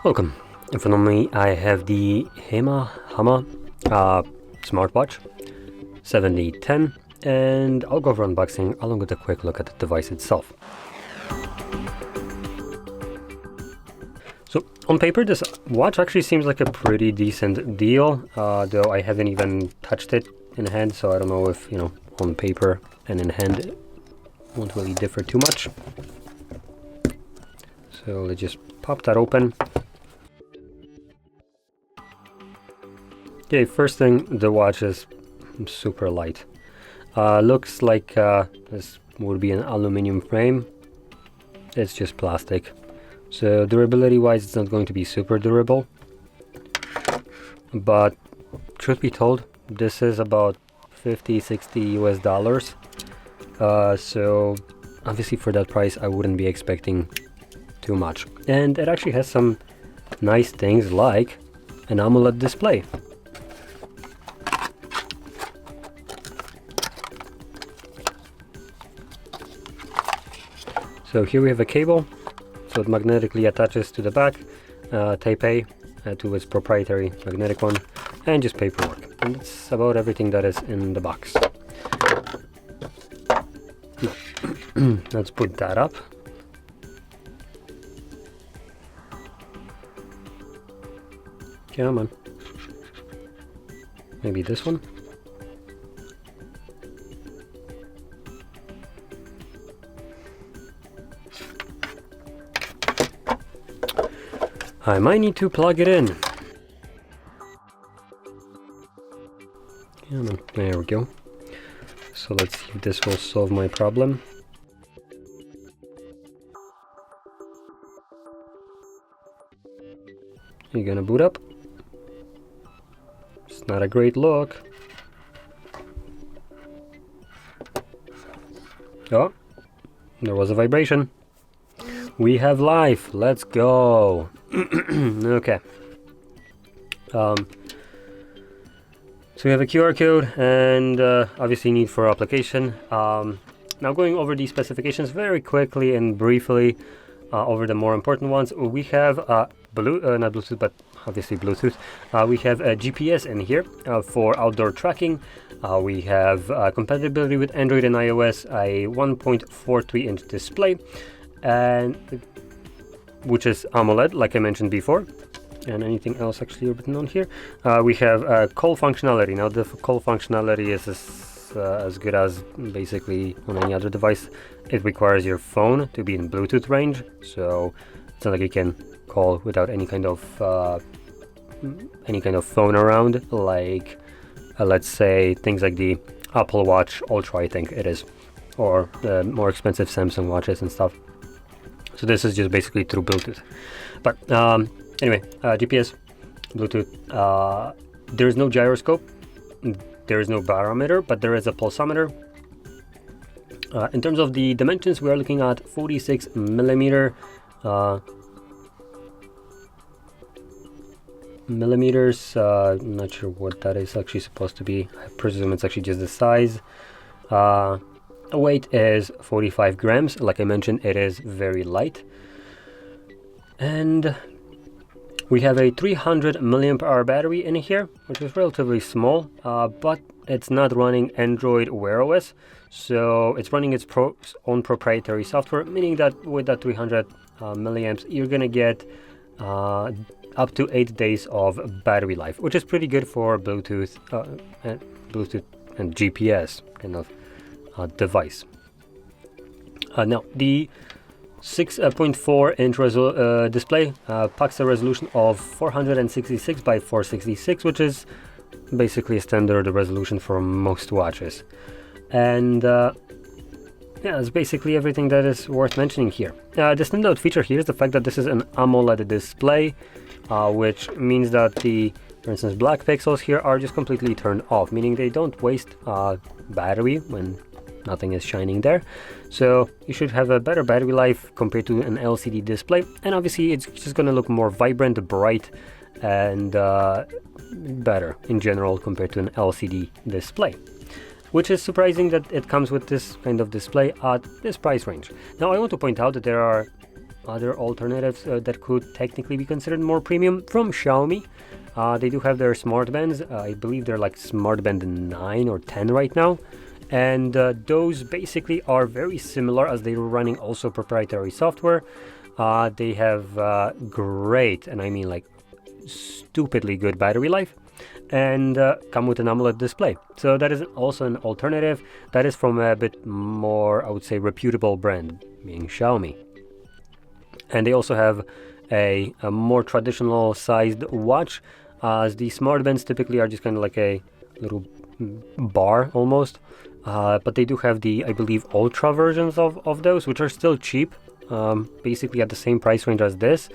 Welcome. In front of me I have the Hama smartwatch 7010, and I'll go over unboxing along with a quick look at the device itself. So on paper this watch actually seems like a pretty decent deal, though I haven't even touched it in hand, so I don't know if, on paper and in hand it won't really differ too much. So let's just pop that open. Okay, first thing, the watch is super light. Looks like this would be an aluminum frame. It's just plastic. So durability wise, it's not going to be super durable. But truth be told, this is about $50-60 US. So obviously for that price, I wouldn't be expecting too much. And it actually has some nice things like an AMOLED display. So here we have a cable, so it magnetically attaches to the back, Type A to its proprietary magnetic one, and just paperwork. And that's about everything that is in the box. Let's put that up. Come on. Maybe this one? I might need to plug it in. Yeah, there we go. So let's see if this will solve my problem. You're gonna boot up. It's not a great look. Oh, there was a vibration. We have life. Let's go. Okay. So we have a QR code and obviously need for application. Now going over the specifications very quickly and briefly over the more important ones. We have not Bluetooth, but obviously Bluetooth. We have a GPS in here for outdoor tracking. We have compatibility with Android and iOS, a 1.43-inch display, and which is AMOLED, like I mentioned before. And anything else actually written on here? We have call functionality. Now the call functionality is as good as basically on any other device. It requires your phone to be in Bluetooth range, so it's not like you can call without any kind of phone around, like let's say things like the Apple Watch Ultra, I think it is, or the more expensive Samsung watches and stuff. So this is just basically through Bluetooth. But anyway, GPS, Bluetooth. There is no gyroscope, there is no barometer, but there is a pulsometer. In terms of the dimensions, we are looking at 46 millimeters. I'm not sure what that is actually supposed to be. I presume it's actually just the size. Weight is 45 grams. Like I mentioned, it is very light. And we have a 300 milliamp hour battery in here, which is relatively small, but it's not running Android Wear OS, so it's running its own proprietary software, meaning that with that 300 milliamps, you're gonna get up to 8 days of battery life, which is pretty good for Bluetooth and GPS kind of device. Now the 6.4-inch display packs a resolution of 466 by 466, which is basically a standard resolution for most watches. And yeah, that's basically everything that is worth mentioning here. The standout feature here is the fact that this is an AMOLED display, which means that for instance, black pixels here are just completely turned off, meaning they don't waste battery when nothing is shining there. So you should have a better battery life compared to an LCD display, and obviously it's just going to look more vibrant, bright, and better in general compared to an LCD display, which is surprising that it comes with this kind of display at this price range. Now I want to point out that there are other alternatives that could technically be considered more premium from Xiaomi. They do have their smartbands. I believe they're like smartband 9 or 10 right now. And those basically are very similar, as they're running also proprietary software. They have great, and I mean like stupidly good battery life, and come with an AMOLED display. So that is also an alternative. That is from a bit more, I would say, reputable brand, being Xiaomi. And they also have a more traditional sized watch, as the smartbands typically are just kind of like a little bar almost. But they do have the, I believe, ultra versions of those, which are still cheap, basically at the same price range as this,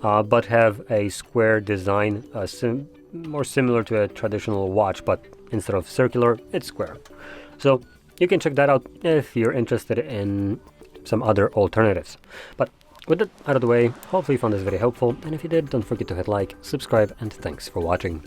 but have a square design, more similar to a traditional watch, but instead of circular, it's square. So you can check that out if you're interested in some other alternatives. But with that out of the way, hopefully you found this video helpful, and if you did, don't forget to hit like, subscribe, and thanks for watching.